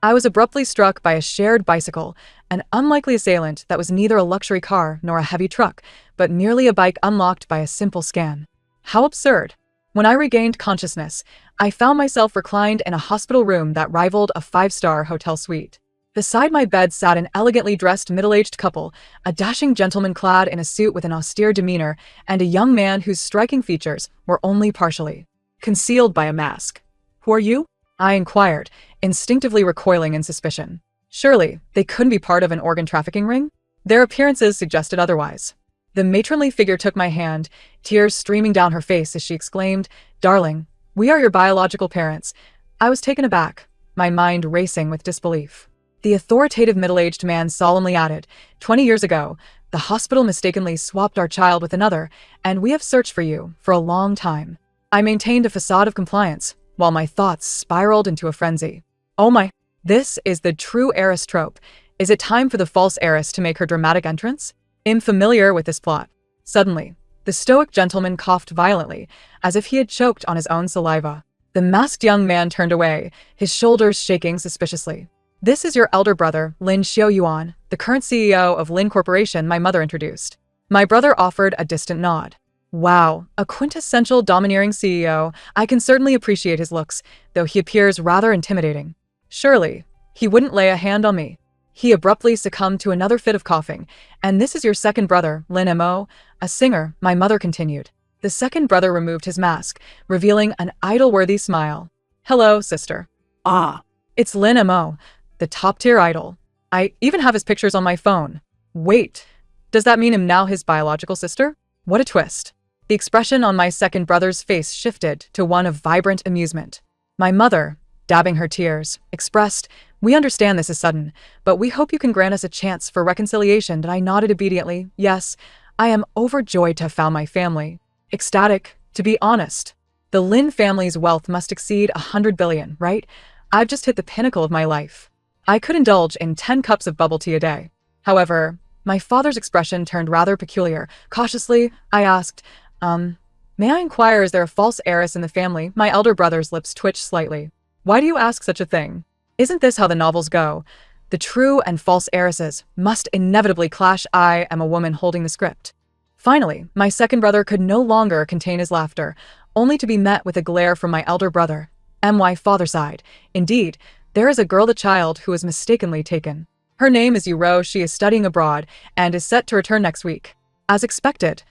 I was abruptly struck by a shared bicycle, an unlikely assailant that was neither a luxury car nor a heavy truck, but merely a bike unlocked by a simple scan. How absurd! When I regained consciousness, I found myself reclined in a hospital room that rivaled a five-star hotel suite. Beside my bed sat an elegantly dressed middle-aged couple, a dashing gentleman clad in a suit with an austere demeanor, and a young man whose striking features were only partially concealed by a mask. "Who are you?" I inquired, instinctively recoiling in suspicion. Surely, they couldn't be part of an organ trafficking ring? Their appearances suggested otherwise. The matronly figure took my hand, tears streaming down her face as she exclaimed, "Darling, we are your biological parents." I was taken aback, my mind racing with disbelief. The authoritative middle-aged man solemnly added, "20 years ago, the hospital mistakenly swapped our child with another, and we have searched for you for a long time." I maintained a facade of compliance, while my thoughts spiraled into a frenzy. Oh my, this is the true heiress trope. Is it time for the false heiress to make her dramatic entrance? I'm familiar with this plot. Suddenly, the stoic gentleman coughed violently, as if he had choked on his own saliva. The masked young man turned away, his shoulders shaking suspiciously. "This is your elder brother, Lin Xiaoyuan, the current CEO of Lin Corporation," my mother introduced. My brother offered a distant nod. "Wow, a quintessential domineering CEO. I can certainly appreciate his looks, though he appears rather intimidating. Surely, he wouldn't lay a hand on me." He abruptly succumbed to another fit of coughing. "And this is your second brother, Lin Mo, a singer," my mother continued. The second brother removed his mask, revealing an idol-worthy smile. "Hello, sister." "Ah, it's Lin Mo, the top-tier idol. I even have his pictures on my phone." "Wait, does that mean I'm now his biological sister? What a twist." The expression on my second brother's face shifted to one of vibrant amusement. My mother, dabbing her tears, expressed, "We understand this is sudden, but we hope you can grant us a chance for reconciliation," and I nodded obediently. Yes, I am overjoyed to have found my family. Ecstatic, to be honest. The Lin family's wealth must exceed 100 billion, right? I've just hit the pinnacle of my life. I could indulge in 10 cups of bubble tea a day. However, my father's expression turned rather peculiar. Cautiously, I asked, may I inquire, is there a false heiress in the family?" My elder brother's lips twitched slightly. "Why do you ask such a thing? Isn't this how the novels go? The true and false heiresses must inevitably clash. I am a woman holding the script." Finally, my second brother could no longer contain his laughter, only to be met with a glare from my elder brother. My father sighed. "Indeed, there is a girl child who was mistakenly taken. Her name is Yuro. She is studying abroad and is set to return next week." As expected,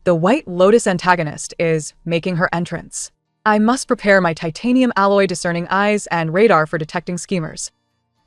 the White Lotus antagonist is making her entrance. I must prepare my titanium alloy discerning eyes and radar for detecting schemers.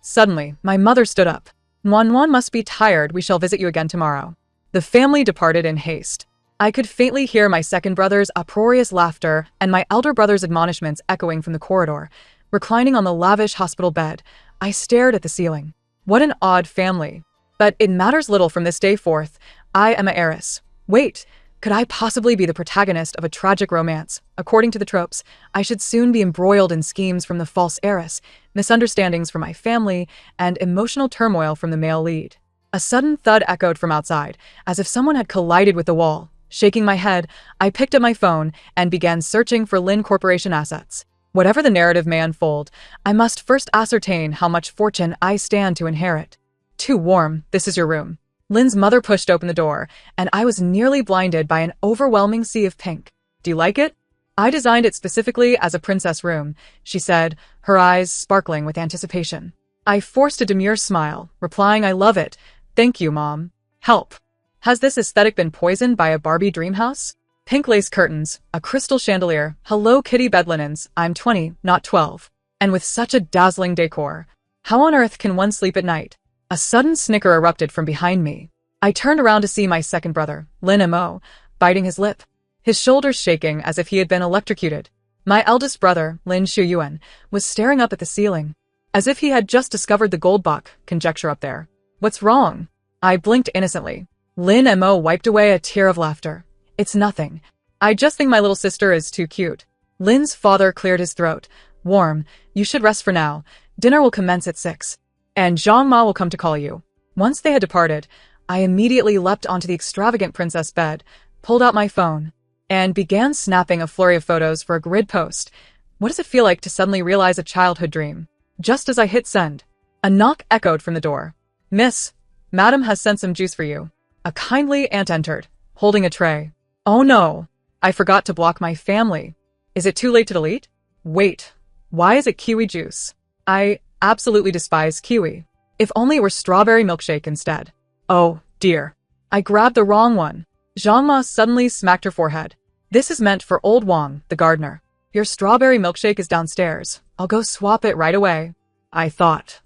Suddenly, my mother stood up. "Wanwan must be tired. We shall visit you again tomorrow." The family departed in haste. I could faintly hear my second brother's uproarious laughter and my elder brother's admonishments echoing from the corridor. Reclining on the lavish hospital bed, I stared at the ceiling. What an odd family. But it matters little from this day forth. I am an heiress. Wait, could I possibly be the protagonist of a tragic romance? According to the tropes, I should soon be embroiled in schemes from the false heiress, misunderstandings from my family, and emotional turmoil from the male lead. A sudden thud echoed from outside, as if someone had collided with the wall. Shaking my head, I picked up my phone and began searching for Lin Corporation assets. Whatever the narrative may unfold, I must first ascertain how much fortune I stand to inherit. "Too warm. This is your room." Lin's mother pushed open the door, and I was nearly blinded by an overwhelming sea of pink. "Do you like it?" "I designed it specifically as a princess room," she said, her eyes sparkling with anticipation. I forced a demure smile, replying, "I love it. Thank you, Mom." "Help. Has this aesthetic been poisoned by a Barbie dream house?" Pink lace curtains, a crystal chandelier, Hello Kitty bed linens. I'm 20, not 12. And with such a dazzling decor, how on earth can one sleep at night? A sudden snicker erupted from behind me. I turned around to see my second brother, Lin Mo, biting his lip, his shoulders shaking as if he had been electrocuted. My eldest brother, Lin Shuyuan, was staring up at the ceiling, as if he had just discovered the gold buck conjecture up there. "What's wrong?" I blinked innocently. Lin Mo wiped away a tear of laughter. "It's nothing. I just think my little sister is too cute." Lin's father cleared his throat. "Warm, you should rest for now. Dinner will commence at 6. And Zhang Ma will come to call you." Once they had departed, I immediately leapt onto the extravagant princess bed, pulled out my phone, and began snapping a flurry of photos for a grid post. What does it feel like to suddenly realize a childhood dream? Just as I hit send, A knock echoed from the door. Miss, Madam has sent some juice for you. A kindly aunt entered, holding a tray. Oh no, I forgot to block my family. Is it too late to delete? Wait, why is it kiwi juice? I absolutely despise kiwi. If only it were strawberry milkshake instead. Oh, dear. I grabbed the wrong one. Zhang Ma suddenly smacked her forehead. This is meant for old Wang, the gardener. Your strawberry milkshake is downstairs. I'll go swap it right away. I thought.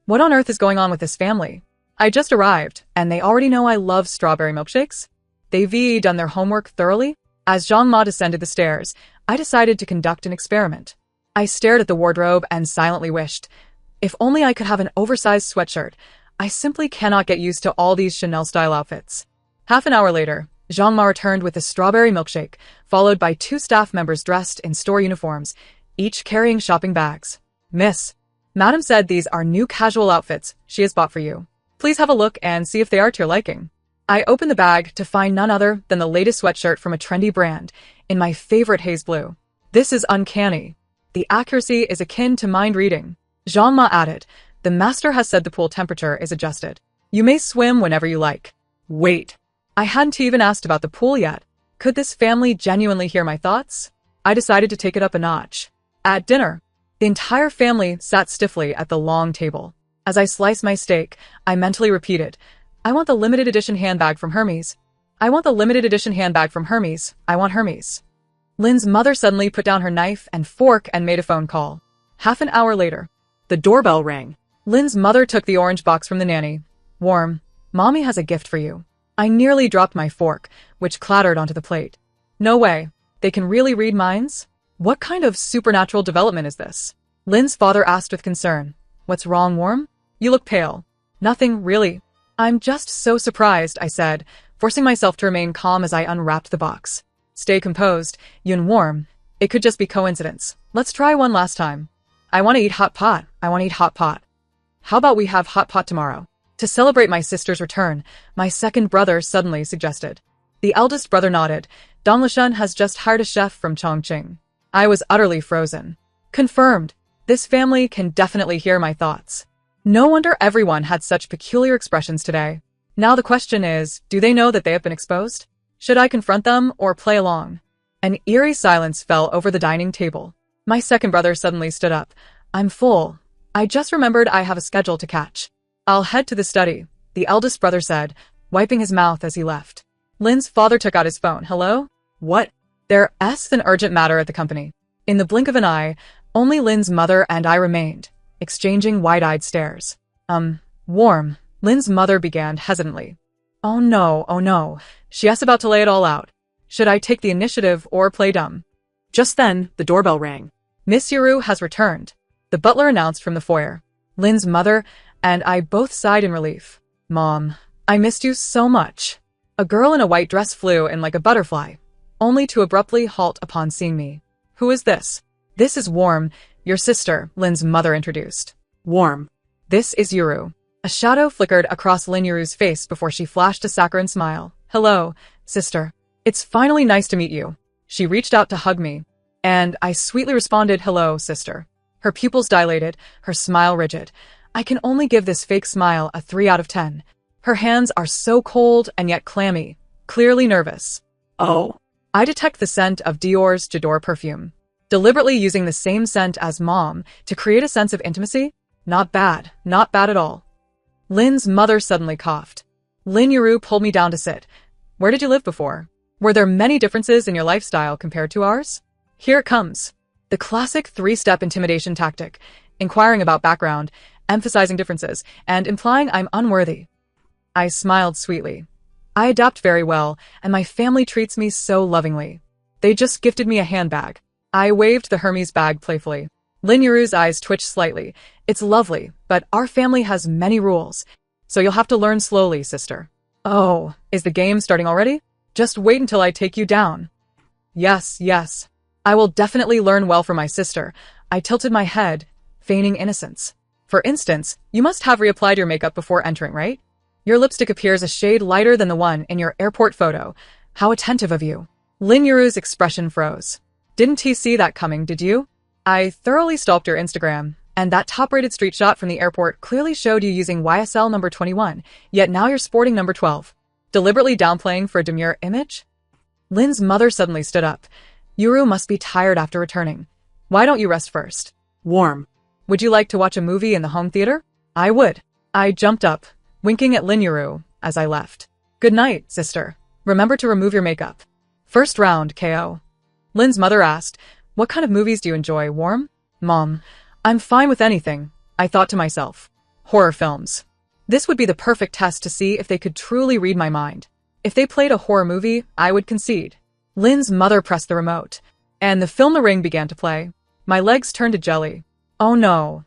What on earth is going on with this family? I just arrived, and they already know I love strawberry milkshakes? They've done their homework thoroughly? As Zhang Ma descended the stairs, I decided to conduct an experiment. I stared at the wardrobe and silently wished, if only I could have an oversized sweatshirt. I simply cannot get used to all these Chanel-style outfits. Half an hour later, Zhang Ma returned with a strawberry milkshake, followed by 2 staff members dressed in store uniforms, each carrying shopping bags. Miss, Madam said these are new casual outfits she has bought for you. Please have a look and see if they are to your liking. I opened the bag to find none other than the latest sweatshirt from a trendy brand, in my favorite haze blue. This is uncanny. The accuracy is akin to mind reading. Zhang Ma added, the master has said the pool temperature is adjusted. You may swim whenever you like. Wait, I hadn't even asked about the pool yet. Could this family genuinely hear my thoughts? I decided to take it up a notch. At dinner, the entire family sat stiffly at the long table. As I sliced my steak, I mentally repeated, I want the limited edition handbag from Hermes. I want the limited edition handbag from Hermes. I want Hermes. Lin's mother suddenly put down her knife and fork and made a phone call. Half an hour later, the doorbell rang. Lin's mother took the orange box from the nanny. Warm, Mommy has a gift for you. I nearly dropped my fork, which clattered onto the plate. No way. They can really read minds? What kind of supernatural development is this? Lin's father asked with concern. What's wrong, Warm? You look pale. Nothing, really. I'm just so surprised, I said, forcing myself to remain calm as I unwrapped the box. Stay composed, Yun Warm. It could just be coincidence. Let's try one last time. I want to eat hot pot. I want to eat hot pot. How about we have hot pot tomorrow? To celebrate my sister's return, my second brother suddenly suggested. The eldest brother nodded. Dong Lishun has just hired a chef from Chongqing. I was utterly frozen. Confirmed. This family can definitely hear my thoughts. No wonder everyone had such peculiar expressions today. Now the question is, do they know that they have been exposed? Should I confront them or play along? An eerie silence fell over the dining table. My second brother suddenly stood up. I'm full. I just remembered I have a schedule to catch. I'll head to the study, the eldest brother said, wiping his mouth as he left. Lin's father took out his phone. Hello? What? There's an urgent matter at the company. In the blink of an eye, only Lin's mother and I remained, exchanging wide-eyed stares. Warm, Lin's mother began hesitantly. Oh no, she's about to lay it all out. Should I take the initiative or play dumb? Just then, the doorbell rang. Miss Yuru has returned, the butler announced from the foyer. Lin's mother and I both sighed in relief. Mom, I missed you so much. A girl in a white dress flew in like a butterfly, only to abruptly halt upon seeing me. Who is this? This is Warm, your sister, Lin's mother introduced. Warm. This is Yuru. A shadow flickered across Lin Yuru's face before she flashed a saccharine smile. Hello, sister. It's finally nice to meet you. She reached out to hug me, and I sweetly responded, hello, sister. Her pupils dilated, her smile rigid. I can only give this fake smile a 3 out of 10. Her hands are so cold and yet clammy, clearly nervous. Oh. I detect the scent of Dior's J'adore perfume. Deliberately using the same scent as Mom to create a sense of intimacy? Not bad at all. Lin's mother suddenly coughed. Lin Yuru pulled me down to sit. Where did you live before? Were there many differences in your lifestyle compared to ours? Here it comes. The classic 3-step intimidation tactic, inquiring about background, emphasizing differences, and implying I'm unworthy. I smiled sweetly. I adapt very well, and my family treats me so lovingly. They just gifted me a handbag. I waved the Hermes bag playfully. Lin Yuru's eyes twitched slightly. It's lovely, but our family has many rules, so you'll have to learn slowly, sister. Oh, is the game starting already? Just wait until I take you down. Yes. I will definitely learn well from my sister. I tilted my head, feigning innocence. For instance, you must have reapplied your makeup before entering, right? Your lipstick appears a shade lighter than the one in your airport photo. How attentive of you. Lin Yuru's expression froze. Didn't he see that coming, did you? I thoroughly stalked your Instagram. And that top-rated street shot from the airport clearly showed you using YSL number 21, yet now you're sporting number 12. Deliberately downplaying for a demure image? Lin's mother suddenly stood up. Yuru must be tired after returning. Why don't you rest first? Warm. Would you like to watch a movie in the home theater? I would. I jumped up, winking at Lin Yuru as I left. Good night, sister. Remember to remove your makeup. First round, KO. Lin's mother asked, what kind of movies do you enjoy, Warm? Mom, I'm fine with anything, I thought to myself. Horror films. This would be the perfect test to see if they could truly read my mind. If they played a horror movie, I would concede. Lin's mother pressed the remote, and the film The Ring began to play. My legs turned to jelly. Oh no,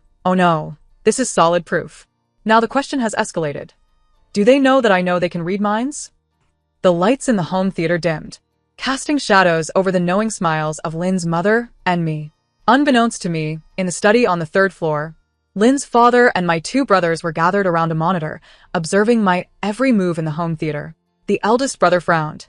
this is solid proof. Now the question has escalated. Do they know that I know they can read minds? The lights in the home theater dimmed, casting shadows over the knowing smiles of Lin's mother and me. Unbeknownst to me, in the study on the 3rd floor, Lin's father and my 2 brothers were gathered around a monitor, observing my every move in the home theater. The eldest brother frowned.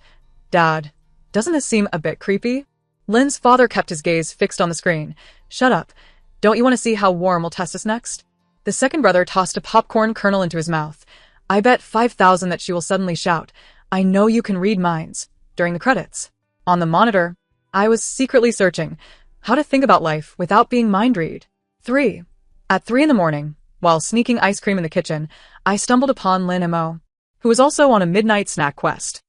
Dad, doesn't this seem a bit creepy? Lin's father kept his gaze fixed on the screen. Shut up. Don't you want to see how Warm will test us next? The second brother tossed a popcorn kernel into his mouth. I bet 5,000 that she will suddenly shout, I know you can read minds, during the credits. On the monitor, I was secretly searching how to think about life without being mind-read. 3. At 3 in the morning, while sneaking ice cream in the kitchen, I stumbled upon Lin Mo, who was also on a midnight snack quest.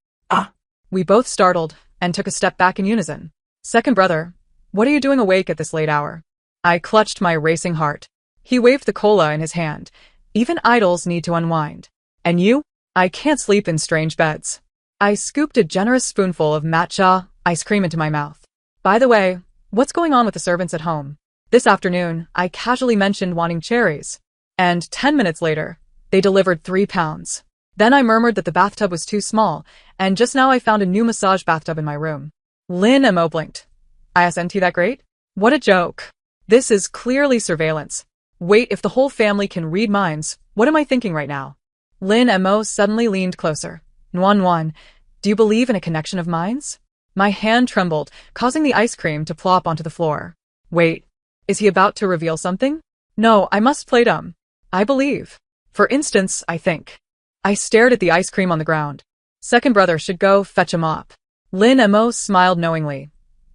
We both startled and took a step back in unison. Second brother, what are you doing awake at this late hour? I clutched my racing heart. He waved the cola in his hand. Even idols need to unwind. And you? I can't sleep in strange beds. I scooped a generous spoonful of matcha ice cream into my mouth. By the way, what's going on with the servants at home? This afternoon, I casually mentioned wanting cherries. And 10 minutes later, they delivered 3 pounds. Then I murmured that the bathtub was too small, and just now I found a new massage bathtub in my room. Lin Mo blinked. ISNT that great? What a joke. This is clearly surveillance. Wait, if the whole family can read minds, what am I thinking right now? Lin Mo suddenly leaned closer. Nuan, do you believe in a connection of minds? My hand trembled, causing the ice cream to plop onto the floor. Wait, is he about to reveal something? No, I must play dumb. I believe. For instance, I think. I stared at the ice cream on the ground. Second brother should go fetch a mop. Lin Mo smiled knowingly.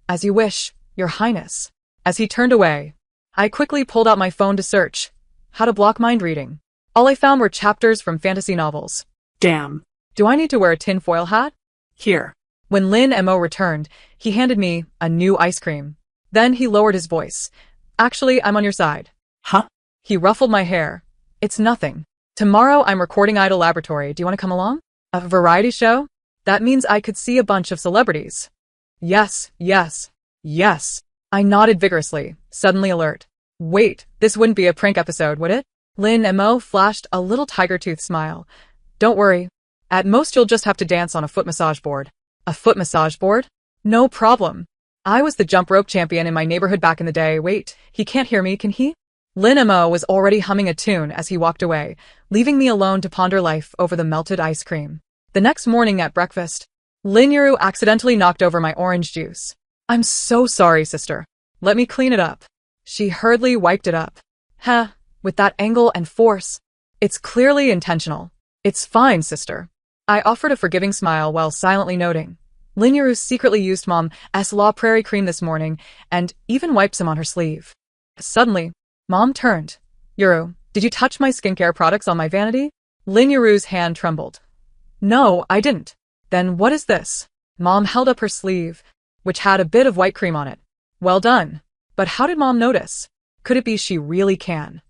As you wish, Your Highness. As he turned away, I quickly pulled out my phone to search how to block mind reading. All I found were chapters from fantasy novels. Damn. Do I need to wear a tinfoil hat? Here. When Lin Mo returned, he handed me a new ice cream. Then he lowered his voice. Actually, I'm on your side. Huh? He ruffled my hair. It's nothing. Tomorrow I'm recording Idol Laboratory. Do you want to come along? A variety show? That means I could see a bunch of celebrities. Yes. I nodded vigorously, suddenly alert. Wait, this wouldn't be a prank episode, would it? Lin Mo flashed a little tiger tooth smile. Don't worry. At most you'll just have to dance on a foot massage board. A foot massage board? No problem. I was the jump rope champion in my neighborhood back in the day. Wait, he can't hear me, can he? Lin Mo was already humming a tune as he walked away, leaving me alone to ponder life over the melted ice cream. The next morning at breakfast, Lin Yuru accidentally knocked over my orange juice. I'm so sorry, sister. Let me clean it up. She hurriedly wiped it up. With that angle and force. It's clearly intentional. It's fine, sister. I offered a forgiving smile while silently noting. Lin Yuru secretly used Mom's La Prairie cream this morning and even wiped some on her sleeve. Suddenly, Mom turned. Yuru, did you touch my skincare products on my vanity? Lin Yuru's hand trembled. No, I didn't. Then what is this? Mom held up her sleeve, which had a bit of white cream on it. Well done. But how did Mom notice? Could it be she really can?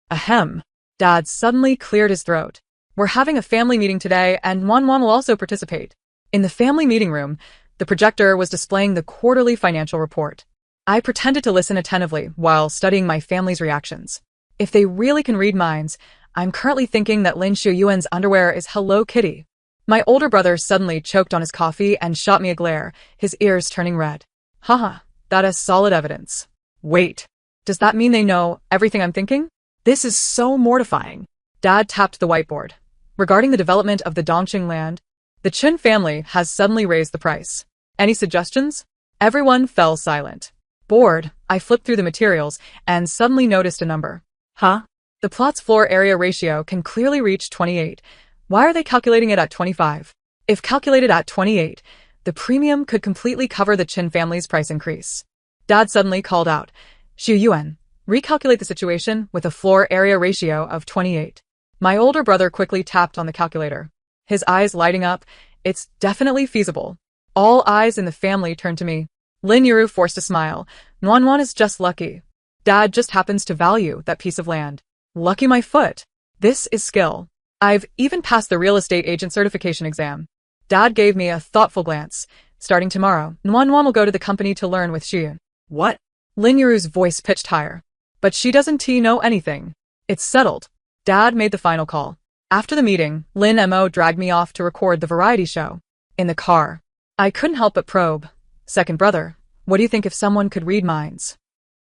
Ahem. Dad suddenly cleared his throat. We're having a family meeting today, and Wan will also participate. In the family meeting room, the projector was displaying the quarterly financial report. I pretended to listen attentively while studying my family's reactions. If they really can read minds, I'm currently thinking that Lin Shuyuan's underwear is Hello Kitty. My older brother suddenly choked on his coffee and shot me a glare, his ears turning red. Haha, that is solid evidence. Wait, does that mean they know everything I'm thinking? This is so mortifying. Dad tapped the whiteboard. Regarding the development of the Dongqing land, the Chen family has suddenly raised the price. Any suggestions? Everyone fell silent. Bored, I flipped through the materials and suddenly noticed a number. Huh? The plot's floor area ratio can clearly reach 28. Why are they calculating it at 25? If calculated at 28, the premium could completely cover the Chin family's price increase. Dad suddenly called out, Xu Yuan, recalculate the situation with a floor area ratio of 28. My older brother quickly tapped on the calculator, his eyes lighting up. It's definitely feasible. All eyes in the family turned to me. Lin Yuru forced a smile. Nuan is just lucky. Dad just happens to value that piece of land. Lucky my foot. This is skill. I've even passed the real estate agent certification exam. Dad gave me a thoughtful glance. Starting tomorrow, Nuan will go to the company to learn with Xu. What? Lin Yuru's voice pitched higher. But she doesn't know anything. It's settled. Dad made the final call. After the meeting, Lin Mo dragged me off to record the variety show. In the car, I couldn't help but probe. Second brother, what do you think if someone could read minds?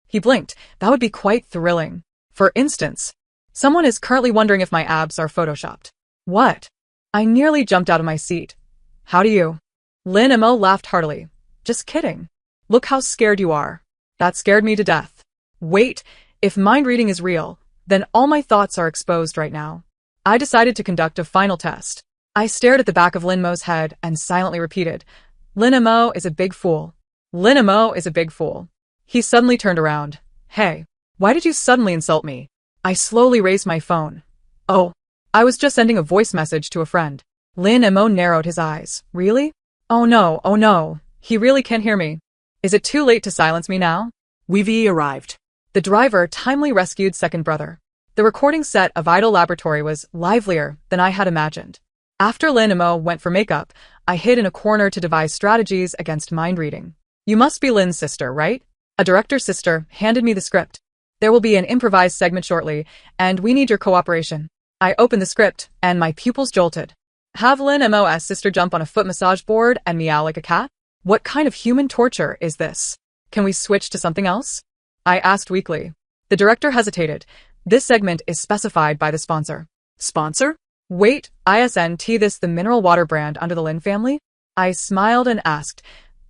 He blinked. That would be quite thrilling. For instance, someone is currently wondering if my abs are photoshopped. What? I nearly jumped out of my seat. How do you? Lin Mo laughed heartily. Just kidding. Look how scared you are. That scared me to death. Wait, if mind reading is real, then all my thoughts are exposed right now. I decided to conduct a final test. I stared at the back of Lin Mo's head and silently repeated, Lin Mo is a big fool. Lin Mo is a big fool. He suddenly turned around. Hey, why did you suddenly insult me? I slowly raised my phone. Oh, I was just sending a voice message to a friend. Lin Mo narrowed his eyes. Really? Oh no, he really can't hear me. Is it too late to silence me now? We've arrived. The driver timely rescued second brother. The recording set of Idol Laboratory was livelier than I had imagined. After Lin Mo went for makeup, I hid in a corner to devise strategies against mind reading. You must be Lin's sister, right? A director's sister handed me the script. There will be an improvised segment shortly, and we need your cooperation. I opened the script, and my pupils jolted. Have Lin Mo's sister jump on a foot massage board and meow like a cat? What kind of human torture is this? Can we switch to something else? I asked weakly. The director hesitated. This segment is specified by the sponsor. Sponsor? Wait, isn't this the mineral water brand under the Lin family? I smiled and asked,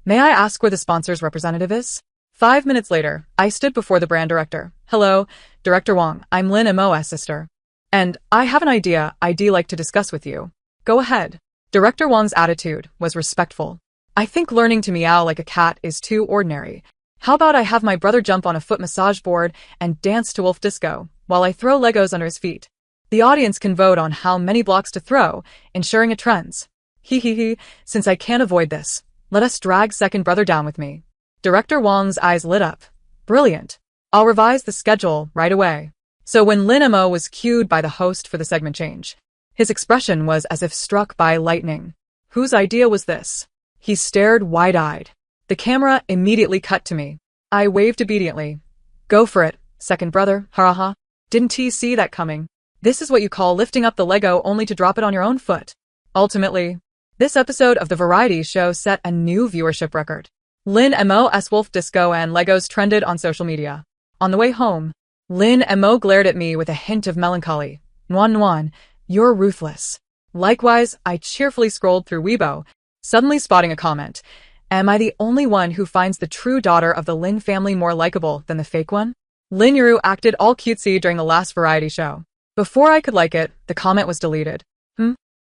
may I ask where the sponsor's representative is? 5 minutes later, I stood before the brand director. Hello, Director Wang, I'm Lin Mo's sister. And I have an idea I'd like to discuss with you. Go ahead. Director Wang's attitude was respectful. I think learning to meow like a cat is too ordinary. How about I have my brother jump on a foot massage board and dance to Wolf Disco while I throw Legos under his feet? The audience can vote on how many blocks to throw, ensuring it trends. Since I can't avoid this, let us drag second brother down with me. Director Wang's eyes lit up. Brilliant. I'll revise the schedule right away. So when Lin Mo was cued by the host for the segment change, his expression was as if struck by lightning. Whose idea was this? He stared wide-eyed. The camera immediately cut to me. I waved obediently. Go for it, second brother, ha. Didn't he see that coming? This is what you call lifting up the Lego only to drop it on your own foot. Ultimately, this episode of the variety show set a new viewership record. Lin Mo's Wolf Disco and Legos trended on social media. On the way home, Lin Mo glared at me with a hint of melancholy. Nuan, you're ruthless. Likewise, I cheerfully scrolled through Weibo, suddenly spotting a comment. Am I the only one who finds the true daughter of the Lin family more likable than the fake one? Lin Yuru acted all cutesy during the last variety show. Before I could like it, the comment was deleted.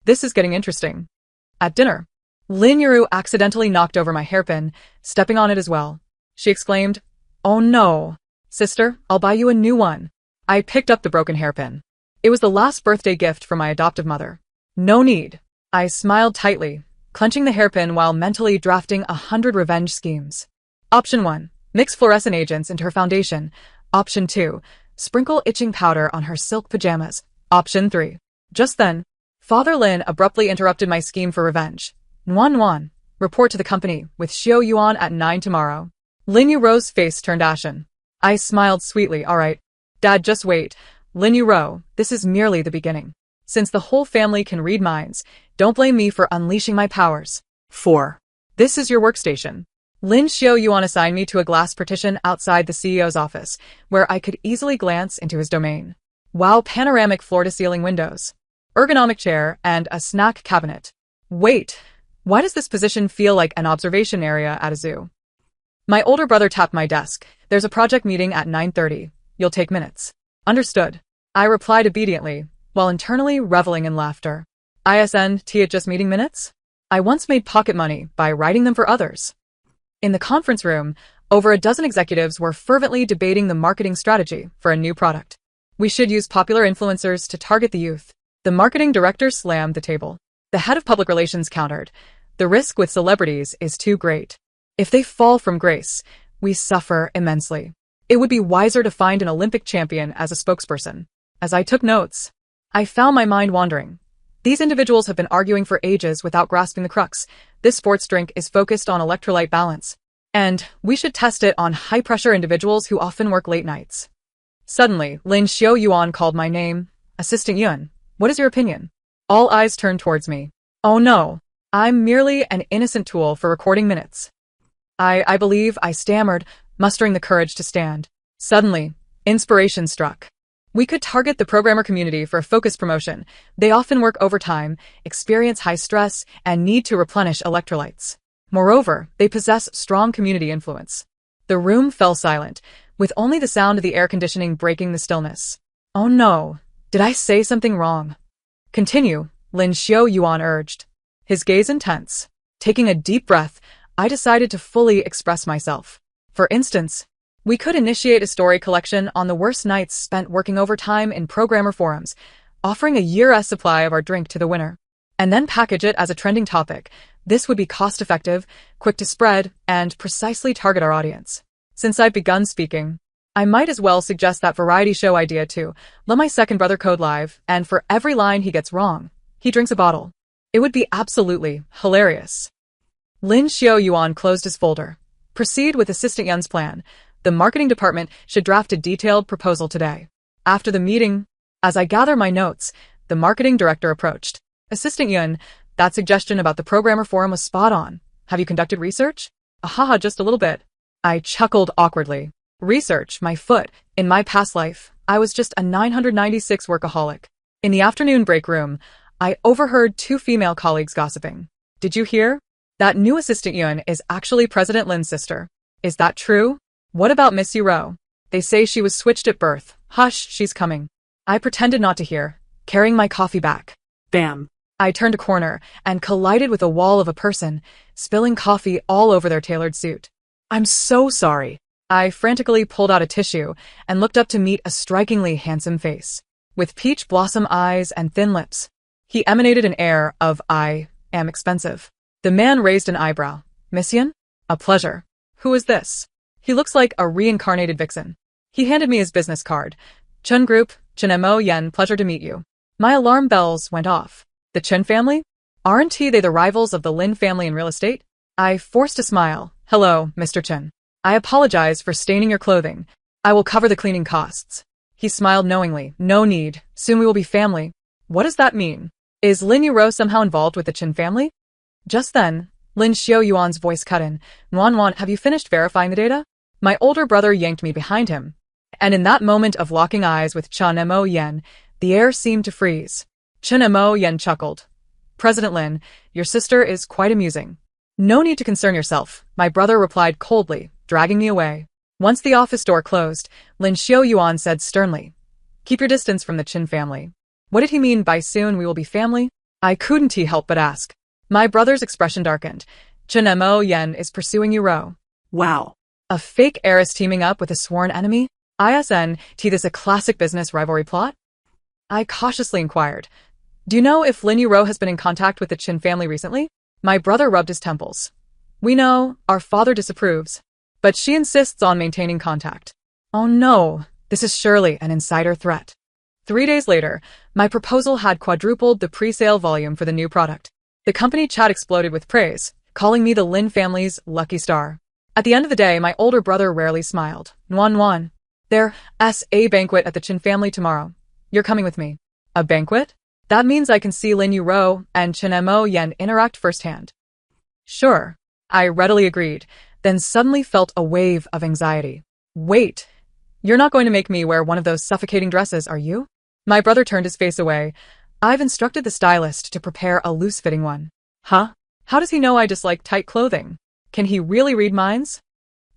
This is getting interesting. At dinner, Lin Yuru accidentally knocked over my hairpin, stepping on it as well. She exclaimed, Oh no. Sister, I'll buy you a new one. I picked up the broken hairpin. It was the last birthday gift from my adoptive mother. No need. I smiled tightly, clenching the hairpin while mentally drafting 100 revenge schemes. Option 1. Mix fluorescent agents into her foundation. Option 2. Sprinkle itching powder on her silk pajamas. Option 3. Just then, Father Lin abruptly interrupted my scheme for revenge. Nuan, report to the company with Xiao Yuan at 9 tomorrow. Lin Yuro's face turned ashen. I smiled sweetly. All right. Dad, just wait. Lin Yuro, this is merely the beginning. Since the whole family can read minds, don't blame me for unleashing my powers. 4. This is your workstation. Lin Xiao Yuan assigned me to a glass partition outside the CEO's office, where I could easily glance into his domain. Wow, panoramic floor-to-ceiling windows, ergonomic chair, and a snack cabinet. Wait, why does this position feel like an observation area at a zoo? My older brother tapped my desk. There's a project meeting at 9:30. You'll take minutes. Understood. I replied obediently, while internally reveling in laughter. ISNT at just meeting minutes? I once made pocket money by writing them for others. In the conference room, over a dozen executives were fervently debating the marketing strategy for a new product. We should use popular influencers to target the youth. The marketing director slammed the table. The head of public relations countered. The risk with celebrities is too great. If they fall from grace, we suffer immensely. It would be wiser to find an Olympic champion as a spokesperson. As I took notes, I found my mind wandering. These individuals have been arguing for ages without grasping the crux. This sports drink is focused on electrolyte balance, and we should test it on high-pressure individuals who often work late nights. Suddenly, Lin Xiaoyuan called my name. Assistant Yun, what is your opinion? All eyes turned towards me. Oh no, I'm merely an innocent tool for recording minutes. I believe I stammered, mustering the courage to stand. Suddenly, inspiration struck. We could target the programmer community for a focused promotion. They often work overtime, experience high stress, and need to replenish electrolytes. Moreover, they possess strong community influence. The room fell silent, with only the sound of the air conditioning breaking the stillness. Oh no, did I say something wrong? Continue, Lin Xiaoyuan urged. His gaze intense. Taking a deep breath, I decided to fully express myself. For instance, we could initiate a story collection on the worst nights spent working overtime in programmer forums, offering a year's supply of our drink to the winner, and then package it as a trending topic. This would be cost-effective, quick to spread, and precisely target our audience. Since I've begun speaking, I might as well suggest that variety show idea too. Let my second brother code live, and for every line he gets wrong, he drinks a bottle. It would be absolutely hilarious. Lin Xiaoyuan closed his folder. Proceed with Assistant Yun's plan. The marketing department should draft a detailed proposal today. After the meeting, as I gather my notes, the marketing director approached. Assistant Yun, that suggestion about the programmer forum was spot on. Have you conducted research? Ahaha, just a little bit. I chuckled awkwardly. Research, my foot. In my past life, I was just a 996 workaholic. In the afternoon break room, I overheard two female colleagues gossiping. Did you hear? That new Assistant Yun is actually President Lin's sister. Is that true? What about Miss Yuro? They say she was switched at birth. Hush, she's coming. I pretended not to hear, carrying my coffee back. Bam! I turned a corner and collided with a wall of a person, spilling coffee all over their tailored suit. I'm so sorry. I frantically pulled out a tissue and looked up to meet a strikingly handsome face. With peach blossom eyes and thin lips, he emanated an air of I am expensive. The man raised an eyebrow. Miss Yun? A pleasure. Who is this? He looks like a reincarnated vixen. He handed me his business card. Chun Group, Chen Mo Yen, pleasure to meet you. My alarm bells went off. The Chen family? Aren't they the rivals of the Lin family in real estate? I forced a smile. Hello, Mr. Chen. I apologize for staining your clothing. I will cover the cleaning costs. He smiled knowingly. No need. Soon we will be family. What does that mean? Is Lin Yuro somehow involved with the Chen family? Just then, Lin Xiaoyuan's voice cut in. Wan, have you finished verifying the data? My older brother yanked me behind him, and in that moment of locking eyes with Chen Mo Yen, the air seemed to freeze. Chen Mo Yen chuckled. President Lin, your sister is quite amusing. No need to concern yourself, my brother replied coldly, dragging me away. Once the office door closed, Lin Xiaoyuan said sternly, keep your distance from the Chen family. What did he mean by soon we will be family? I couldn't help but ask. My brother's expression darkened. Chen Mo Yen is pursuing Yuro. Wow. A fake heiress teaming up with a sworn enemy? ISNT, this a classic business rivalry plot? I cautiously inquired. Do you know if Lin Yuro has been in contact with the Chen family recently? My brother rubbed his temples. We know, our father disapproves, but she insists on maintaining contact. Oh no, this is surely an insider threat. 3 days later, my proposal had quadrupled the pre-sale volume for the new product. The company chat exploded with praise, calling me the Lin family's lucky star. At the end of the day, my older brother rarely smiled. Wan. There's a banquet at the Chen family tomorrow. You're coming with me. A banquet? That means I can see Lin Yuro and Chen Mo Yen interact firsthand. Sure, I readily agreed, then suddenly felt a wave of anxiety. Wait, you're not going to make me wear one of those suffocating dresses, are you? My brother turned his face away. I've instructed the stylist to prepare a loose-fitting one. Huh? How does he know I dislike tight clothing? Can he really read minds?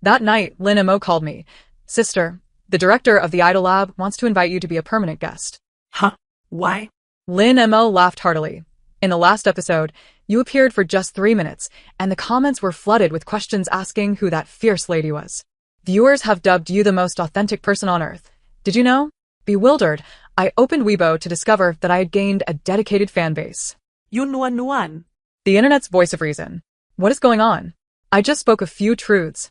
That night, Lin Mo called me. Sister, the director of the Idol Lab wants to invite you to be a permanent guest. Huh? Why? Lin Mo laughed heartily. In the last episode, you appeared for just 3 minutes, and the comments were flooded with questions asking who that fierce lady was. Viewers have dubbed you the most authentic person on Earth. Did you know? Bewildered, I opened Weibo to discover that I had gained a dedicated fan base. Yun. The internet's voice of reason. What is going on? I just spoke a few truths.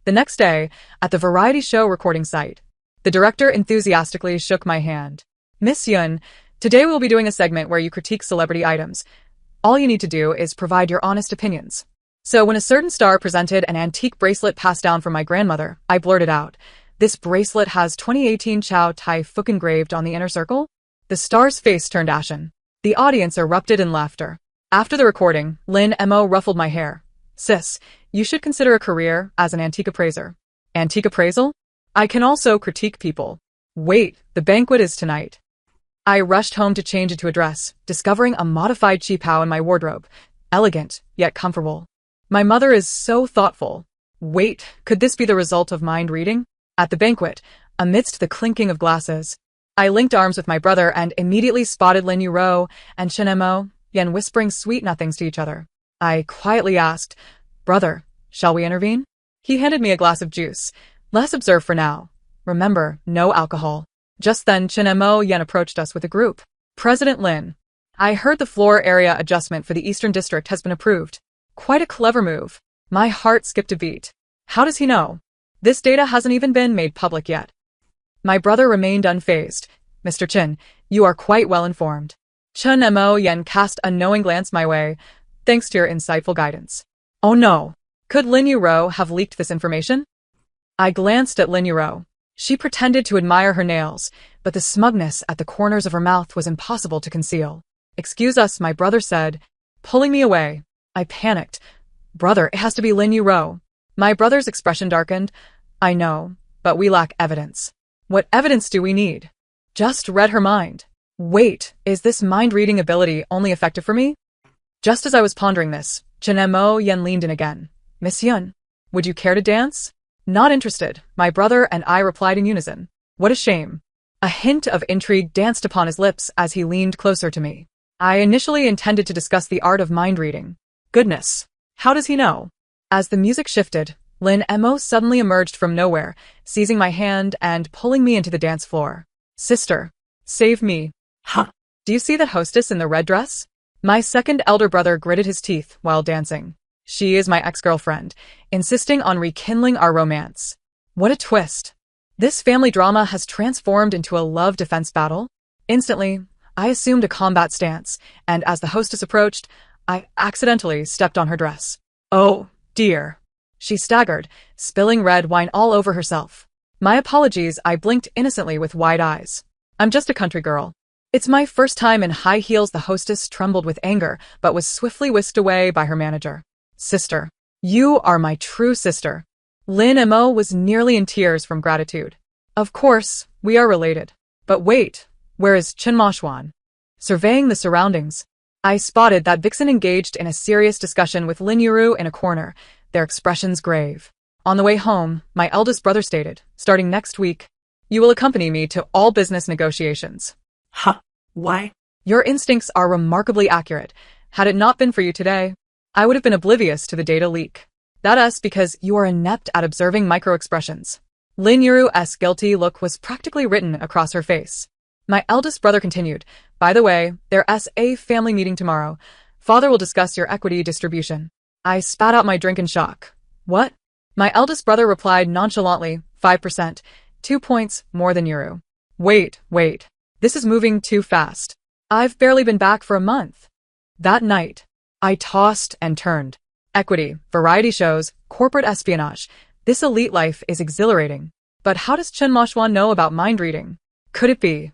The next day, at the variety show recording site, the director enthusiastically shook my hand. Miss Yun, today we'll be doing a segment where you critique celebrity items. All you need to do is provide your honest opinions. So when a certain star presented an antique bracelet passed down from my grandmother, I blurted out, "This bracelet has 2018 Chow Tai Fook engraved on the inner circle?" The star's face turned ashen. The audience erupted in laughter. After the recording, Lin Mo ruffled my hair. "Sis, you should consider a career as an antique appraiser." Antique appraisal? I can also critique people. Wait, the banquet is tonight. I rushed home to change into a dress, discovering a modified qipao in my wardrobe. Elegant, yet comfortable. My mother is so thoughtful. Wait, could this be the result of mind reading? At the banquet, amidst the clinking of glasses, I linked arms with my brother and immediately spotted Lin Yuro and Chen Mo Yen whispering sweet nothings to each other. I quietly asked, "Brother, shall we intervene?" He handed me a glass of juice. "Let's observe for now. Remember, no alcohol." Just then, Chen Mo Yen approached us with a group. "President Lin, I heard the floor area adjustment for the Eastern District has been approved. Quite a clever move." My heart skipped a beat. How does he know? This data hasn't even been made public yet. My brother remained unfazed. "Mr. Chen, you are quite well informed." Chen Mo Yen cast a knowing glance my way. "Thanks to your insightful guidance." Oh no! Could Lin Yuro have leaked this information? I glanced at Lin Yuro. She pretended to admire her nails, but the smugness at the corners of her mouth was impossible to conceal. "Excuse us," my brother said, pulling me away. I panicked. "Brother, it has to be Lin Yuro." My brother's expression darkened. "I know, but we lack evidence." "What evidence do we need?" Just read her mind. Wait, is this mind-reading ability only effective for me? Just as I was pondering this, Chen Mo Yen leaned in again. "Miss Yun, would you care to dance?" "Not interested," my brother and I replied in unison. What a shame. A hint of intrigue danced upon his lips as he leaned closer to me. I initially intended to discuss the art of mind-reading. Goodness, how does he know? As the music shifted, Lin Mo suddenly emerged from nowhere, seizing my hand and pulling me into the dance floor. "Sister, save me." Huh? "Do you see that hostess in the red dress?" My second elder brother gritted his teeth while dancing. "She is my ex-girlfriend, insisting on rekindling our romance." What a twist. This family drama has transformed into a love-defense battle. Instantly, I assumed a combat stance, and as the hostess approached, I accidentally stepped on her dress. "Oh, dear." She staggered, spilling red wine all over herself. My apologies, I blinked innocently with wide eyes. "I'm just a country girl." "It's my first time in high heels." The hostess trembled with anger, but was swiftly whisked away by her manager. "Sister, you are my true sister." Lin Mo was nearly in tears from gratitude. "Of course, we are related. But wait, where is Chen Moshwan?" Surveying the surroundings, I spotted that Vixen engaged in a serious discussion with Lin Yuru in a corner, their expressions grave. On the way home, my eldest brother stated, "Starting next week, you will accompany me to all business negotiations." Huh? Why? Your instincts are remarkably accurate. Had it not been for you today, I would have been oblivious to the data leak. That's because you are inept at observing micro-expressions. Lin Yuru's guilty look was practically written across her face. My eldest brother continued, "By the way, there's a family meeting tomorrow. Father will discuss your equity distribution." I spat out my drink in shock. "What?" My eldest brother replied nonchalantly, 5%, 2 points more than Yuru. Wait. This is moving too fast. I've barely been back for a month." That night, I tossed and turned. Equity, variety shows, corporate espionage. This elite life is exhilarating. But how does Chen Moshwan know about mind reading? Could it be?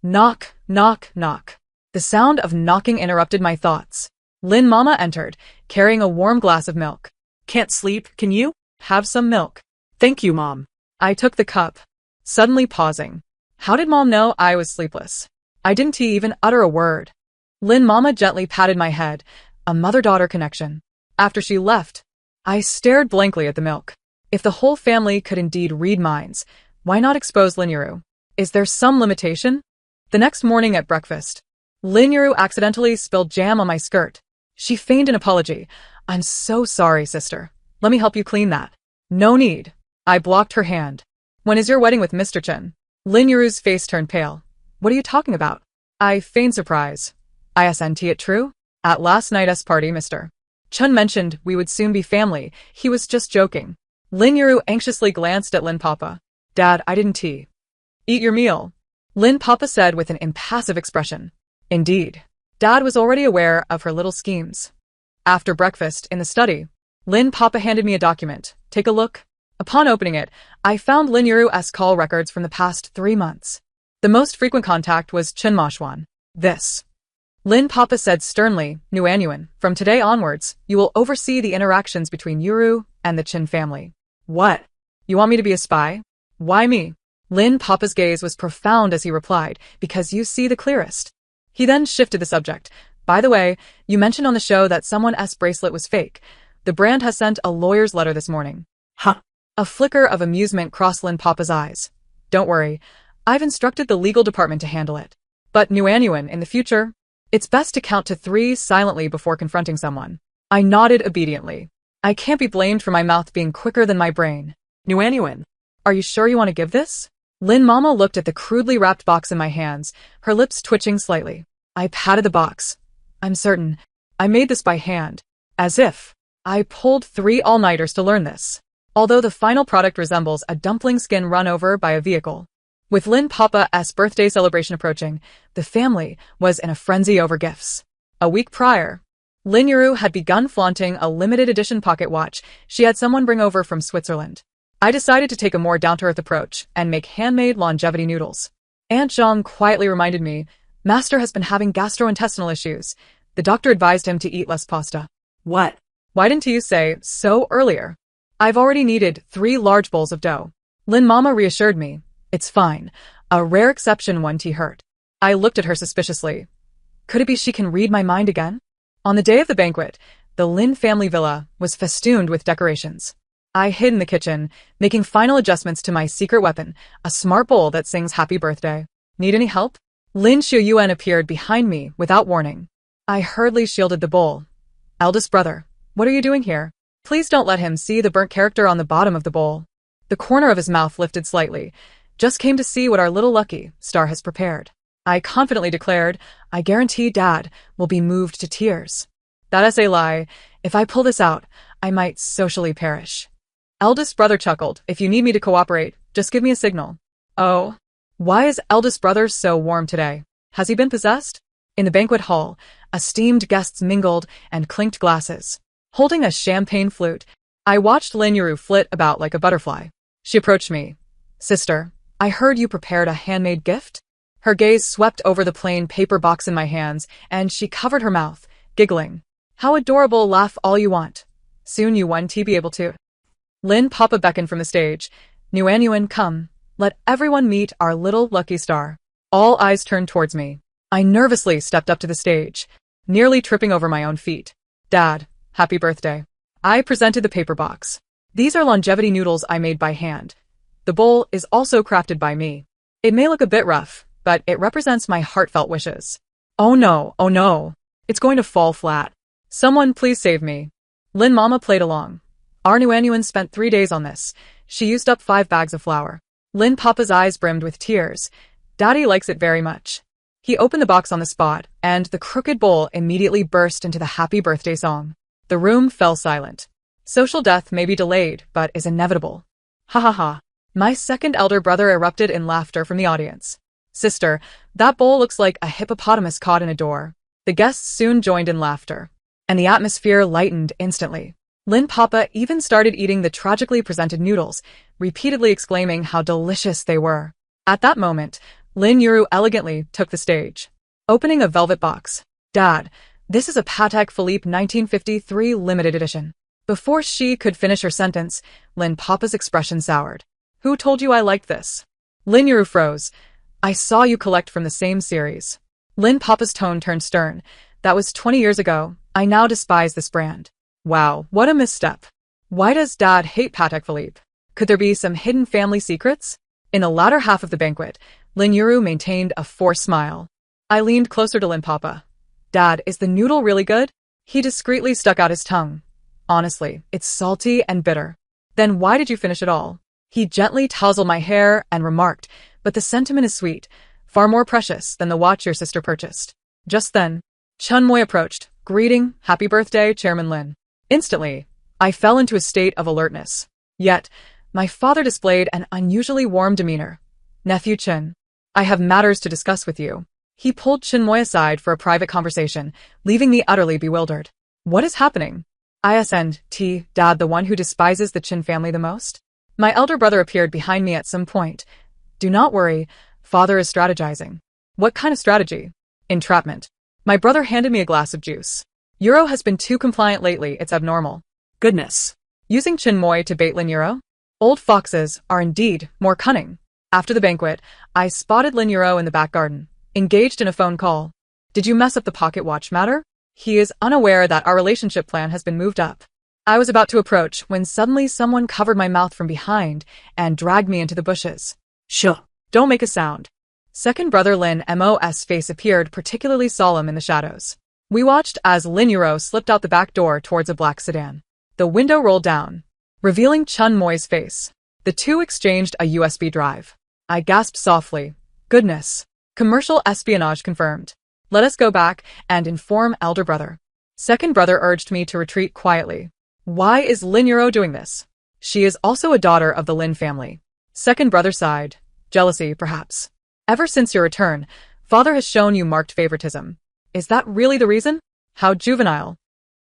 Knock, knock, knock. The sound of knocking interrupted my thoughts. Lin Mama entered, carrying a warm glass of milk. "Can't sleep, can you?" "Have some milk." "Thank you, Mom." I took the cup, suddenly pausing. How did Mom know I was sleepless? I didn't even utter a word. Lin Mama gently patted my head, a mother-daughter connection. After she left, I stared blankly at the milk. If the whole family could indeed read minds, why not expose Linuru? Is there some limitation? The next morning at breakfast, Linuru accidentally spilled jam on my skirt. She feigned an apology. I'm so sorry, sister. Let me help you clean that. No need. I blocked her hand. When is your wedding with Mr. Chen? Linuru's face turned pale. What are you talking about? I feigned surprise. Isn't it true? At last night's party, Mr. Chen mentioned we would soon be family. He was just joking. Linuru anxiously glanced at Lin Papa. Dad, I didn't eat your meal. Lin Papa said with an impassive expression. Indeed. Dad was already aware of her little schemes. After breakfast, in the study, Lin Papa handed me a document. Take a look. Upon opening it, I found Linuru's call records from the past 3 months. The most frequent contact was Chen Mashuan. This. Lin Papa said sternly, Nuanyuan, from today onwards, you will oversee the interactions between Yuru and the Chen family. What? You want me to be a spy? Why me? Lin Papa's gaze was profound as he replied, because you see the clearest. He then shifted the subject. By the way, you mentioned on the show that someone's bracelet was fake. The brand has sent a lawyer's letter this morning. Huh? A flicker of amusement crossed Lin Papa's eyes. Don't worry. I've instructed the legal department to handle it. But Nuanyuan, in the future, it's best to count to 3 silently before confronting someone. I nodded obediently. I can't be blamed for my mouth being quicker than my brain. Nuanyuan. Are you sure you want to give this? Lin Mama looked at the crudely wrapped box in my hands, her lips twitching slightly. I patted the box. I'm certain. I made this by hand. As if. I pulled 3 all-nighters to learn this. Although the final product resembles a dumpling skin run over by a vehicle. With Lin Papa's birthday celebration approaching, the family was in a frenzy over gifts. A week prior, Linuru had begun flaunting a limited edition pocket watch she had someone bring over from Switzerland. I decided to take a more down-to-earth approach and make handmade longevity noodles. Aunt Zhang quietly reminded me, Master has been having gastrointestinal issues. The doctor advised him to eat less pasta. What? Why didn't you say so earlier? I've already kneaded 3 large bowls of dough. Lin Mama reassured me. It's fine. A rare exception one tea hurt. I looked at her suspiciously. Could it be she can read my mind again? On the day of the banquet, the Lin family villa was festooned with decorations. I hid in the kitchen, making final adjustments to my secret weapon, a smart bowl that sings happy birthday. Need any help? Lin Xiuyuan appeared behind me without warning. I hurriedly shielded the bowl. Eldest brother, what are you doing here? Please don't let him see the burnt character on the bottom of the bowl. The corner of his mouth lifted slightly. Just came to see what our little lucky star has prepared. I confidently declared, I guarantee Dad will be moved to tears. That's a lie. If I pull this out, I might socially perish. Eldest brother chuckled. If you need me to cooperate, just give me a signal. Oh. Why is eldest brother so warm today? Has he been possessed? In the banquet hall, esteemed guests mingled and clinked glasses. Holding a champagne flute, I watched Linuru flit about like a butterfly. She approached me. Sister, I heard you prepared a handmade gift? Her gaze swept over the plain paper box in my hands, and she covered her mouth, giggling. How adorable, laugh all you want. Soon you won't be able to. Lin Papa beckoned from the stage. Nuanyuan, come. Let everyone meet our little lucky star. All eyes turned towards me. I nervously stepped up to the stage, nearly tripping over my own feet. Dad, happy birthday. I presented the paper box. These are longevity noodles I made by hand. The bowl is also crafted by me. It may look a bit rough, but it represents my heartfelt wishes. Oh no. It's going to fall flat. Someone please save me. Lin Mama played along. Our Nuanyuan spent 3 days on this. She used up 5 bags of flour. Lin Papa's eyes brimmed with tears. Daddy likes it very much. He opened the box on the spot, and the crooked bowl immediately burst into the happy birthday song. The room fell silent. Social death may be delayed, but is inevitable. Ha ha ha. My second elder brother erupted in laughter from the audience. Sister, that bowl looks like a hippopotamus caught in a door. The guests soon joined in laughter, and the atmosphere lightened instantly. Lin Papa even started eating the tragically presented noodles, repeatedly exclaiming how delicious they were. At that moment, Lin Yuru elegantly took the stage, opening a velvet box. Dad, this is a Patek Philippe 1953 limited edition. Before she could finish her sentence, Lin Papa's expression soured. Who told you I liked this? Lin Yuru froze. I saw you collect from the same series. Lin Papa's tone turned stern. That was 20 years ago. I now despise this brand. Wow, what a misstep. Why does Dad hate Patek Philippe? Could there be some hidden family secrets? In the latter half of the banquet, Lin Yuru maintained a forced smile. I leaned closer to Lin Papa. Dad, is the noodle really good? He discreetly stuck out his tongue. Honestly, it's salty and bitter. Then why did you finish it all? He gently tousled my hair and remarked, but the sentiment is sweet, far more precious than the watch your sister purchased. Just then, Chun Moy approached, greeting, happy birthday, Chairman Lin. Instantly, I fell into a state of alertness. Yet, my father displayed an unusually warm demeanor. Nephew Chin, I have matters to discuss with you. He pulled Chin Moy aside for a private conversation, leaving me utterly bewildered. What is happening? ISNT, Dad, the one who despises the Chin family the most? My elder brother appeared behind me at some point. Do not worry, father is strategizing. What kind of strategy? Entrapment. My brother handed me a glass of juice. Euro has been too compliant lately, it's abnormal. Goodness. Using Chin Moy to bait Lin Euro? Old foxes are indeed more cunning. After the banquet, I spotted Lin Euro in the back garden, engaged in a phone call. Did you mess up the pocket watch matter? He is unaware that our relationship plan has been moved up. I was about to approach when suddenly someone covered my mouth from behind and dragged me into the bushes. Sure. Don't make a sound. Second brother Lin Mo's face appeared particularly solemn in the shadows. We watched as Lin Euro slipped out the back door towards a black sedan. The window rolled down, revealing Chun Moy's face. The two exchanged a USB drive. I gasped softly. Goodness. Commercial espionage confirmed. Let us go back and inform elder brother. Second brother urged me to retreat quietly. Why is Lin Euro doing this? She is also a daughter of the Lin family. Second brother sighed. Jealousy, perhaps. Ever since your return, father has shown you marked favoritism. Is that really the reason? How juvenile.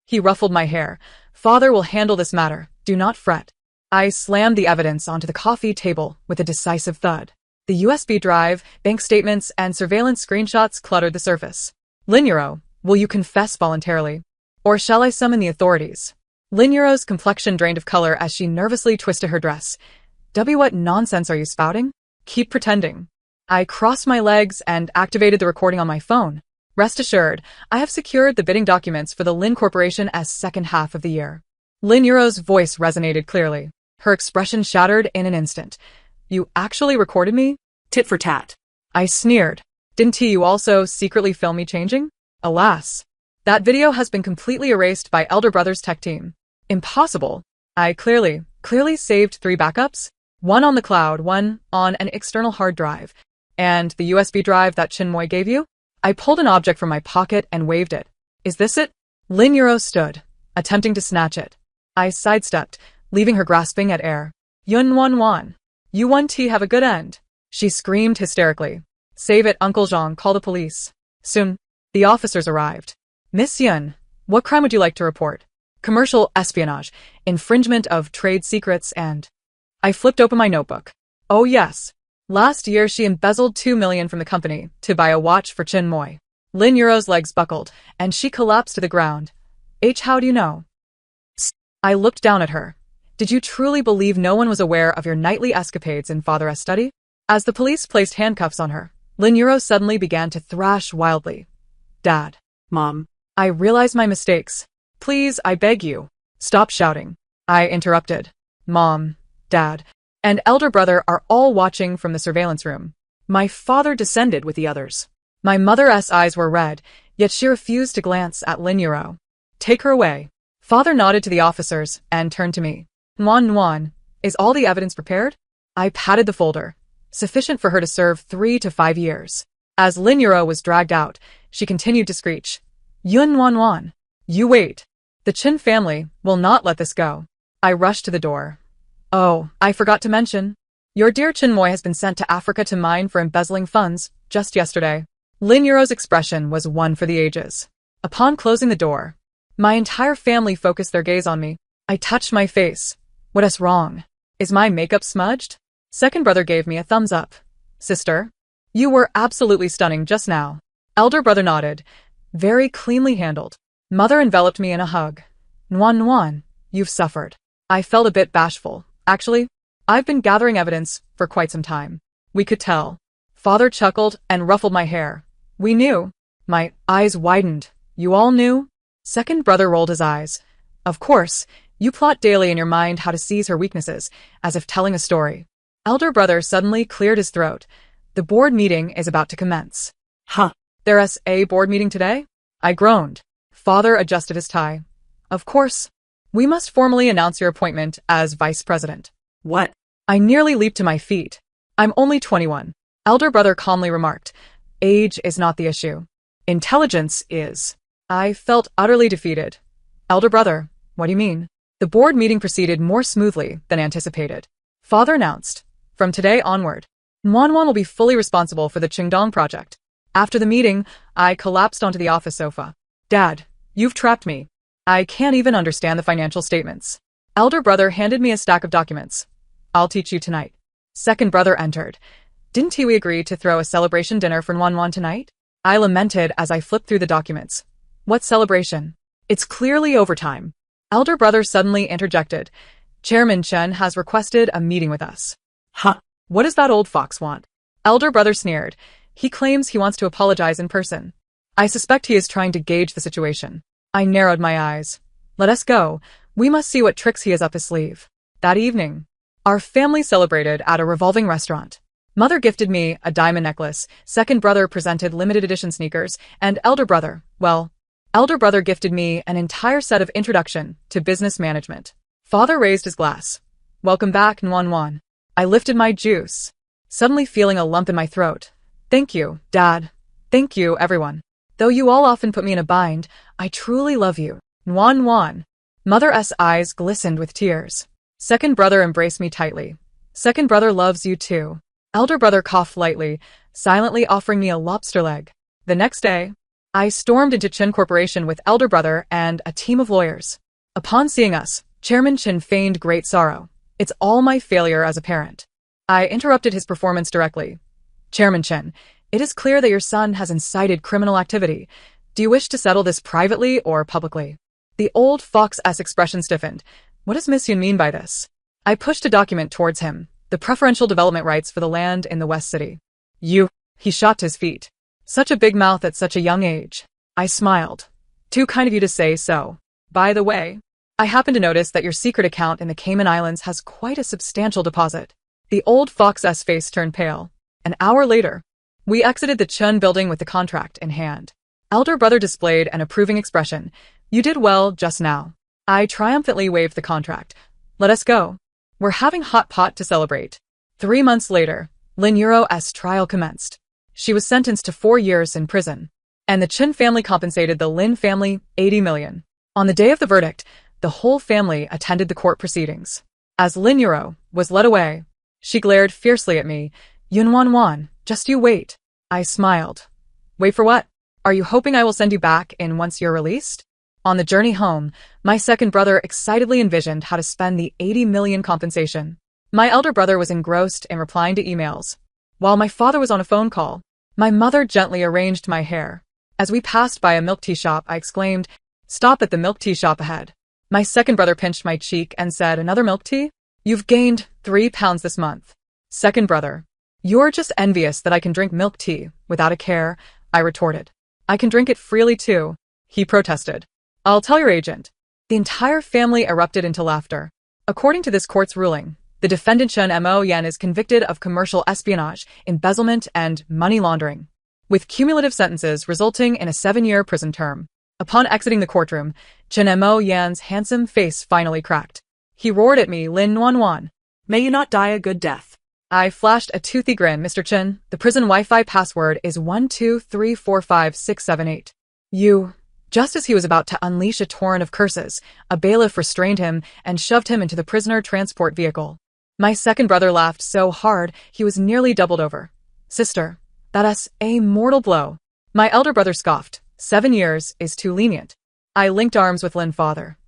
He ruffled my hair. Father will handle this matter. Do not fret. I slammed the evidence onto the coffee table with a decisive thud. The USB drive, bank statements, and surveillance screenshots cluttered the surface. Lin Euro, will you confess voluntarily? Or shall I summon the authorities? Lin Euro's complexion drained of color as she nervously twisted her dress. What nonsense are you spouting? Keep pretending. I crossed my legs and activated the recording on my phone. Rest assured, I have secured the bidding documents for the Lin Corporation as second half of the year. Lin Euro's voice resonated clearly. Her expression shattered in an instant. You actually recorded me? Tit for tat. I sneered. Didn't you also secretly film me changing? Alas. That video has been completely erased by elder brother's tech team. Impossible. I clearly saved 3 backups. 1 on the cloud, 1 on an external hard drive. And the USB drive that Chin Moy gave you? I pulled an object from my pocket and waved it. Is this it? Lin Euro stood, attempting to snatch it. I sidestepped, leaving her grasping at air. Yun Wan. You 1T have a good end. She screamed hysterically. Save it, Uncle Zhang, call the police. Soon, the officers arrived. Miss Yun, what crime would you like to report? Commercial espionage, infringement of trade secrets, and... I flipped open my notebook. Oh yes. Last year she embezzled 2 million from the company to buy a watch for Chin Moy. Lin Euro's legs buckled, and she collapsed to the ground. How do you know? I looked down at her. Did you truly believe no one was aware of your nightly escapades in Father's study? As the police placed handcuffs on her, Lin Euro suddenly began to thrash wildly. Dad. Mom. I realized my mistakes. Please, I beg you. Stop shouting. I interrupted. Mom, Dad, and elder brother are all watching from the surveillance room. My father descended with the others. My mother's eyes were red, yet she refused to glance at Lin Euro. Take her away. Father nodded to the officers and turned to me. Nuan, is all the evidence prepared? I patted the folder. Sufficient for her to serve 3 to 5 years. As Lin Euro was dragged out, she continued to screech. Yun Wan. You wait. The Chin family will not let this go. I rushed to the door. Oh, I forgot to mention. Your dear Chin Moy has been sent to Africa to mine for embezzling funds, just yesterday. Lin Euro's expression was one for the ages. Upon closing the door, my entire family focused their gaze on me. I touched my face. What is wrong? Is my makeup smudged? Second brother gave me a thumbs up. Sister, you were absolutely stunning just now. Elder brother nodded. Very cleanly handled. Mother enveloped me in a hug. Nuan, you've suffered. I felt a bit bashful. Actually, I've been gathering evidence for quite some time. We could tell. Father chuckled and ruffled my hair. We knew. My eyes widened. You all knew? Second brother rolled his eyes. Of course, You plot daily in your mind how to seize her weaknesses, as if telling a story. Elder brother suddenly cleared his throat. The board meeting is about to commence. Huh. There's a board meeting today? I groaned. Father adjusted his tie. Of course. We must formally announce your appointment as vice president. What? I nearly leaped to my feet. I'm only 21. Elder brother calmly remarked. Age is not the issue. Intelligence is. I felt utterly defeated. Elder brother, what do you mean? The board meeting proceeded more smoothly than anticipated. Father announced, from today onward, Wanwan will be fully responsible for the Qingdong project. After the meeting, I collapsed onto the office sofa. Dad, you've trapped me. I can't even understand the financial statements. Elder brother handed me a stack of documents. I'll teach you tonight. Second brother entered. Didn't we agree to throw a celebration dinner for Wanwan tonight? I lamented as I flipped through the documents. What celebration? It's clearly overtime. Elder brother suddenly interjected. Chairman Chen has requested a meeting with us. Huh. What does that old fox want? Elder brother sneered. He claims he wants to apologize in person. I suspect he is trying to gauge the situation. I narrowed my eyes. Let us go. We must see what tricks he has up his sleeve. That evening, our family celebrated at a revolving restaurant. Mother gifted me a diamond necklace, second brother presented limited edition sneakers, and elder brother gifted me an entire set of Introduction to Business Management. Father raised his glass. Welcome back, Wanwan. I lifted my juice, suddenly feeling a lump in my throat. Thank you, Dad. Thank you, everyone. Though you all often put me in a bind, I truly love you. Wanwan. Mother's eyes glistened with tears. Second brother embraced me tightly. Second brother loves you too. Elder brother coughed lightly, silently offering me a lobster leg. The next day, I stormed into Chen Corporation with elder brother and a team of lawyers. Upon seeing us, Chairman Chen feigned great sorrow. It's all my failure as a parent. I interrupted his performance directly. Chairman Chen, it is clear that your son has incited criminal activity. Do you wish to settle this privately or publicly? The old fox's expression stiffened. What does Miss Yun mean by this? I pushed a document towards him. The preferential development rights for the land in the West City. You. He shot to his feet. Such a big mouth at such a young age. I smiled. Too kind of you to say so. By the way, I happen to notice that your secret account in the Cayman Islands has quite a substantial deposit. The old fox's face turned pale. An hour later, we exited the Chun building with the contract in hand. Elder brother displayed an approving expression. You did well just now. I triumphantly waved the contract. Let us go. We're having hot pot to celebrate. 3 months later, Lin Yuro's trial commenced. She was sentenced to 4 years in prison, and the Chen family compensated the Lin family 80 million. On the day of the verdict, the whole family attended the court proceedings. As Lin Yuro was led away, she glared fiercely at me. Yun Wanwan, just you wait. I smiled. Wait for what? Are you hoping I will send you back in once you're released? On the journey home, my second brother excitedly envisioned how to spend the 80 million compensation. My elder brother was engrossed in replying to emails. While my father was on a phone call, my mother gently arranged my hair. As we passed by a milk tea shop, I exclaimed, "Stop at the milk tea shop ahead." My second brother pinched my cheek and said, "Another milk tea? You've gained 3 pounds this month." Second brother, "You're just envious that I can drink milk tea without a care," I retorted. "I can drink it freely too," he protested. "I'll tell your agent." The entire family erupted into laughter. According to this court's ruling, the defendant Chen Mo Yan is convicted of commercial espionage, embezzlement, and money laundering, with cumulative sentences resulting in a 7-year prison term. Upon exiting the courtroom, Chen Mo Yan's handsome face finally cracked. He roared at me, "Lin Wanwan, May you not die a good death." I flashed a toothy grin. "Mr. Chen, the prison Wi-Fi password is 123456778. You..." Just as he was about to unleash a torrent of curses, a bailiff restrained him and shoved him into the prisoner transport vehicle. My second brother laughed so hard he was nearly doubled over. "Sister, that's a mortal blow." My elder brother scoffed. 7 years is too lenient. I linked arms with Lin father.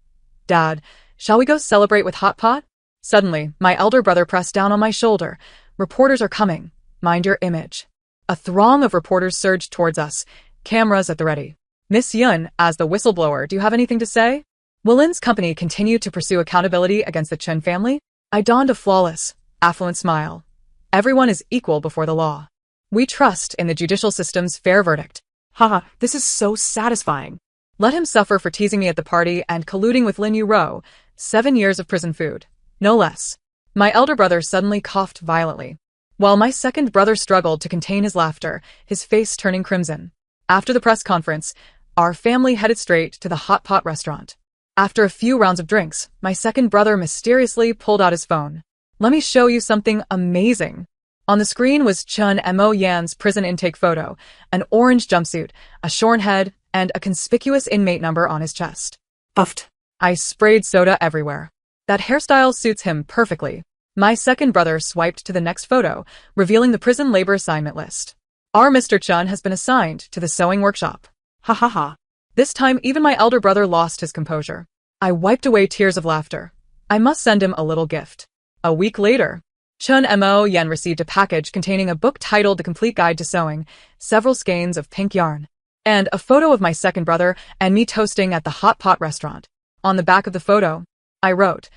"Dad, shall we go celebrate with hot pot?" Suddenly, my elder brother pressed down on my shoulder. "Reporters are coming. Mind your image." A throng of reporters surged towards us, cameras at the ready. "Miss Yun, as the whistleblower, do you have anything to say? Will Lin's company continue to pursue accountability against the Chen family?" I donned a flawless, affluent smile. "Everyone is equal before the law. We trust in the judicial system's fair verdict." Haha, this is so satisfying. Let him suffer for teasing me at the party and colluding with Lin Yuro. 7 years of prison food. No less. My elder brother suddenly coughed violently, while my second brother struggled to contain his laughter, his face turning crimson. After the press conference, our family headed straight to the hot pot restaurant. After a few rounds of drinks, my second brother mysteriously pulled out his phone. Let me show you something amazing. On the screen was Chun Mo Yan's prison intake photo, an orange jumpsuit, a shorn head, and a conspicuous inmate number on his chest. Puffed. I sprayed soda everywhere. That hairstyle suits him perfectly. My second brother swiped to the next photo, revealing the prison labor assignment list. Our Mr. Chun has been assigned to the sewing workshop. Ha ha ha. This time, even my elder brother lost his composure. I wiped away tears of laughter. I must send him a little gift. A week later, Chun Mo Yan received a package containing a book titled The Complete Guide to Sewing, several skeins of pink yarn, and a photo of my second brother and me toasting at the hot pot restaurant. On the back of the photo, I wrote,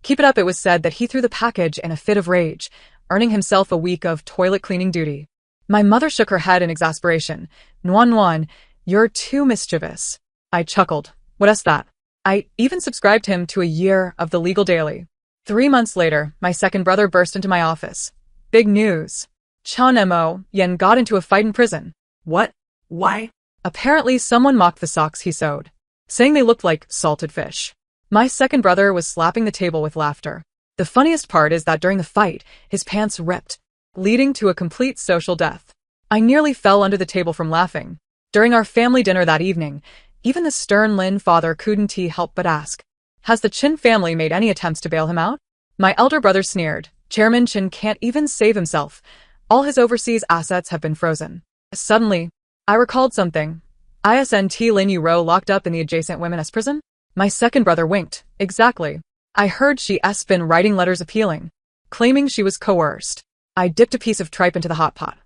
"Keep it up." It was said that he threw the package in a fit of rage, earning himself a week of toilet cleaning duty. My mother shook her head in exasperation. "Nuan Nuan, you're too mischievous." I chuckled. "What is that?" I even subscribed him to a year of the Legal Daily. 3 months later, my second brother burst into my office. Big news. Chun Mo Yan got into a fight in prison. What? Why? Apparently someone mocked the socks he sewed, saying they looked like salted fish. My second brother was slapping the table with laughter. The funniest part is that during the fight, his pants ripped, leading to a complete social death. I nearly fell under the table from laughing. During our family dinner that evening, even the stern Lin father couldn't help but ask, "Has the Chin family made any attempts to bail him out?" My elder brother sneered. "Chairman Chin can't even save himself. All his overseas assets have been frozen." Suddenly, I recalled something. Isn't Lin Yuro locked up in the adjacent women's prison? My second brother winked. Exactly. I heard she's been writing letters appealing, claiming she was coerced. I dipped a piece of tripe into the hot pot.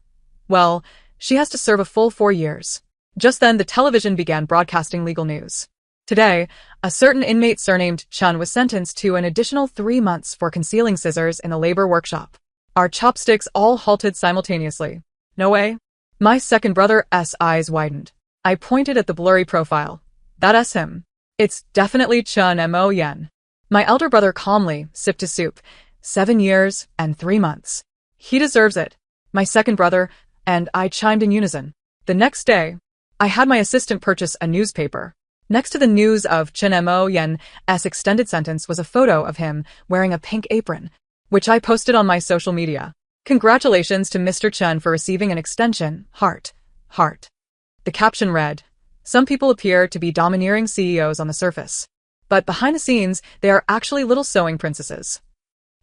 Well, she has to serve a full 4 years. Just then, the television began broadcasting legal news. Today, a certain inmate surnamed Chun was sentenced to an additional 3 months for concealing scissors in the labor workshop. Our chopsticks all halted simultaneously. No way. My second brother's eyes widened. I pointed at the blurry profile. That's him. It's definitely Chun Mo Yan. My elder brother calmly sipped his soup. 7 years and 3 months. He deserves it. My second brother and I chimed in unison. The next day, I had my assistant purchase a newspaper. Next to the news of Chun Mo Yan's extended sentence was a photo of him wearing a pink apron, which I posted on my social media. Congratulations to Mr. Chun for receiving an extension, heart, heart. The caption read, "Some people appear to be domineering CEOs on the surface, but behind the scenes, they are actually little sewing princesses."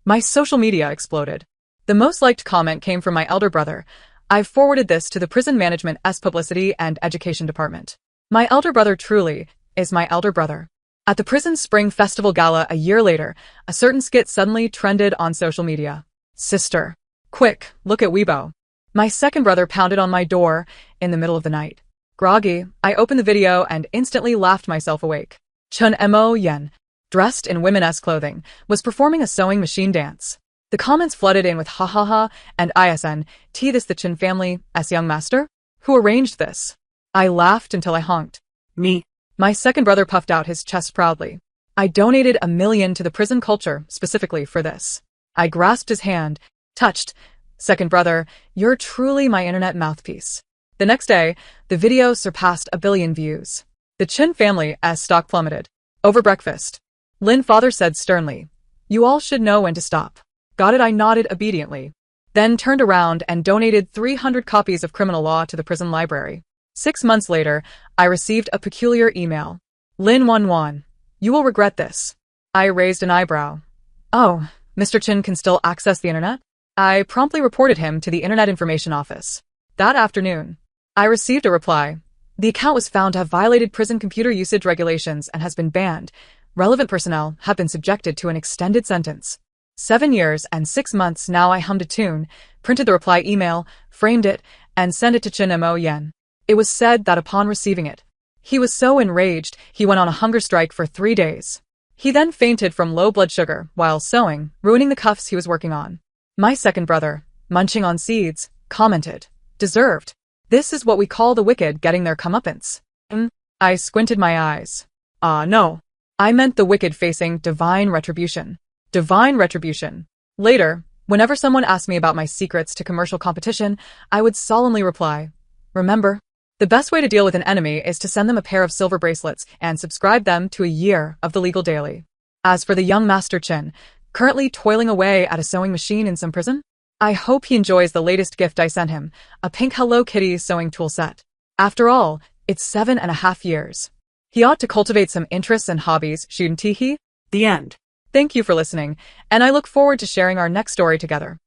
My social media exploded. The most liked comment came from my elder brother. I've forwarded this to the prison management's publicity and education department. My elder brother truly is my elder brother. At the prison spring festival gala a year later, a certain skit suddenly trended on social media. "Sister, quick, look at Weibo." My second brother pounded on my door in the middle of the night. Groggy, I opened the video and instantly laughed myself awake. Chun Mo Yan, dressed in women's clothing, was performing a sewing machine dance. The comments flooded in with ha ha ha and this the Chin family's young master? Who arranged this? I laughed until I honked. Me. My second brother puffed out his chest proudly. I donated $1 million to the prison culture specifically for this. I grasped his hand, touched. "Second brother, you're truly my internet mouthpiece." The next day, the video surpassed 1 billion views. The Chin family's stock plummeted. Over breakfast, Lin father said sternly, "You all should know when to stop." Got it? I nodded obediently. Then turned around and donated 300 copies of criminal law to the prison library. 6 months later, I received a peculiar email. "Lin Wan, you will regret this." I raised an eyebrow. "Oh, Mr. Chin can still access the internet?" I promptly reported him to the Internet Information Office. That afternoon, I received a reply. "The account was found to have violated prison computer usage regulations and has been banned. Relevant personnel have been subjected to an extended sentence. 7 years and 6 months." Now I hummed a tune, printed the reply email, framed it, and sent it to Chun Mo Yan. It was said that upon receiving it, he was so enraged he went on a hunger strike for 3 days. He then fainted from low blood sugar while sewing, ruining the cuffs he was working on. My second brother, munching on seeds, commented, "Deserved. This is what we call the wicked getting their comeuppance." I squinted my eyes. No. I meant the wicked facing divine retribution. Divine retribution. Later, whenever someone asked me about my secrets to commercial competition, I would solemnly reply, remember, the best way to deal with an enemy is to send them a pair of silver bracelets and subscribe them to a year of the legal daily. As for the young Master Chin, currently toiling away at a sewing machine in some prison, I hope he enjoys the latest gift I sent him, a pink Hello Kitty sewing tool set. After all, it's 7.5 years. He ought to cultivate some interests and hobbies, shouldn't he? The end. Thank you for listening, and I look forward to sharing our next story together.